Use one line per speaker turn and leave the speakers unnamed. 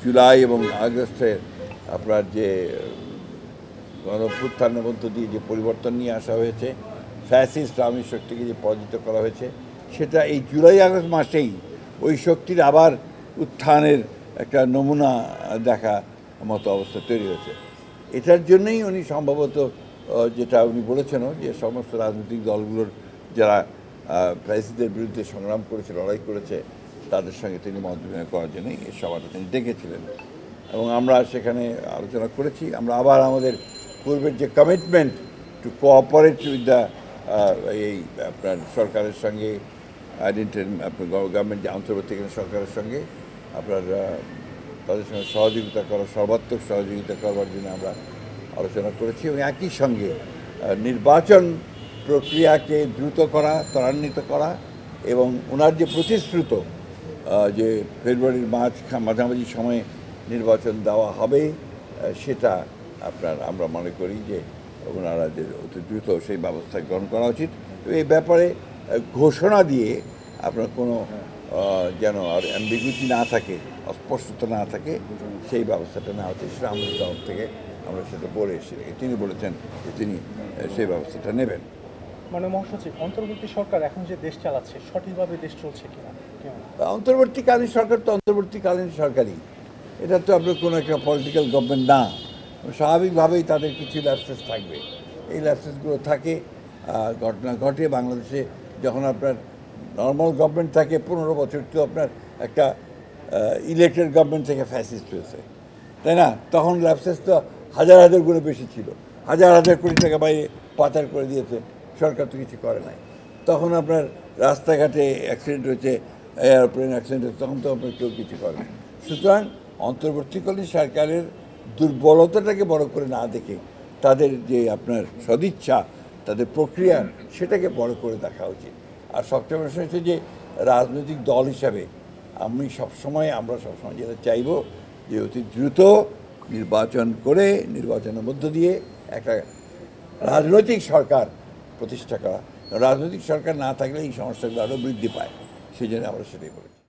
জুলাই এবং আগস্টের আপনার যে গণঅভ্যুত্থানের মধ্য দিয়ে যে পরিবর্তন নিয়ে আসা হয়েছে, ফ্যাসিস্ট আওয়ামী শক্তিকে যে পরাজিত করা হয়েছে, সেটা এই জুলাই আগস্ট মাসেই ওই শক্তির আবার উত্থানের একটা নমুনা দেখা মতো অবস্থা তৈরি হয়েছে। এটার জন্যই উনি সম্ভবত যেটা উনি বলেছেনও যে সমস্ত রাজনৈতিক দলগুলোর যারা ফ্যাসিস্টদের বিরুদ্ধে সংগ্রাম করেছে, লড়াই করেছে, তাদের সঙ্গে তিনি মত বিনিময় করার জন্যই এই সভাটা তিনি ডেকেছিলেন এবং আমরা সেখানে আলোচনা করেছি। আমরা আবার আমাদের পূর্বের যে commitment to cooperate with the এই আপনার সরকারের সঙ্গে আপনার গভর্নমেন্ট যে অন্তর্বর্তীকালীন সরকারের সঙ্গে আপনার তাদের সঙ্গে সহযোগিতা করা, সর্বাত্মক সহযোগিতা করবার জন্য আমরা আলোচনা করেছি এবং একই সঙ্গে নির্বাচন প্রক্রিয়াকে দ্রুত করা, ত্বরান্বিত করা এবং ওনার যে প্রতিশ্রুত যে ফেব্রুয়ারির মাঝামাঝি সময়ে নির্বাচন দেওয়া হবে, সেটা আপনার আমরা মনে করি যে ওনারা যে অতি দ্রুত সেই ব্যবস্থা গ্রহণ করা উচিত। এই ব্যাপারে ঘোষণা দিয়ে আপনার কোনো যেন আর অ্যাম্বিগুইটি না থাকে, অস্পষ্টতা না থাকে, সেই ব্যবস্থাটা নেওয়া উচিত। সেটা আমাদের তরফ থেকে আমরা সেটা বলে এসেছি। তিনি বলেছেন যে তিনি সেই ব্যবস্থাটা নেবেন।
মানে মহাসচিব, অন্তর্বর্তী সরকার এখন যে দেশ চালাচ্ছে সঠিকভাবে দেশ চলছে কিনা?
অন্তর্বর্তীকালীন সরকার তো অন্তর্বর্তীকালীন সরকারই, এটা তো আপনার কোনো একটা পলিটিক্যাল গভর্নমেন্ট না। স্বাভাবিকভাবেই তাদের কিছু ল্যাপসেস থাকবে, এই ল্যাপসেসগুলো থাকে। ঘটনা ঘটে বাংলাদেশে যখন আপনার নর্মাল গভর্নমেন্ট থাকে 15 বছর, তো আপনার একটা ইলেক্টেড গভর্নমেন্ট থেকে ফ্যাসিস্ট হয়েছে, তাই না? তখন ল্যাপসেস তো হাজার হাজার গুণে বেশি ছিল, হাজার হাজার কোটি টাকা বাইরে পাচার করে দিয়েছে, সরকার তো কিছু করে নাই। তখন আপনার রাস্তাঘাটে অ্যাক্সিডেন্ট হয়েছে, এয়ারপ্লেন অ্যাক্সিডেন্ট হয়েছে, তখন তো আপনার কেউ কিছু করে না। সুতরাং অন্তর্বর্তীকালীন সরকারের দুর্বলতাটাকে বড় করে না দেখে তাদের যে আপনার সদিচ্ছা, তাদের প্রক্রিয়া, সেটাকে বড় করে দেখা উচিত। আর সবচেয়ে বড় হচ্ছে যে রাজনৈতিক দল হিসাবে আমরা সবসময় যেটা চাইব যে অতি দ্রুত নির্বাচন করে নির্বাচনের মধ্য দিয়ে একটা রাজনৈতিক সরকার প্রতিষ্ঠা করা। রাজনৈতিক সরকার না থাকলে এই সমস্যাগুলো আরও বৃদ্ধি পায়, সেই জন্য আমরা সেটাই বলেছি।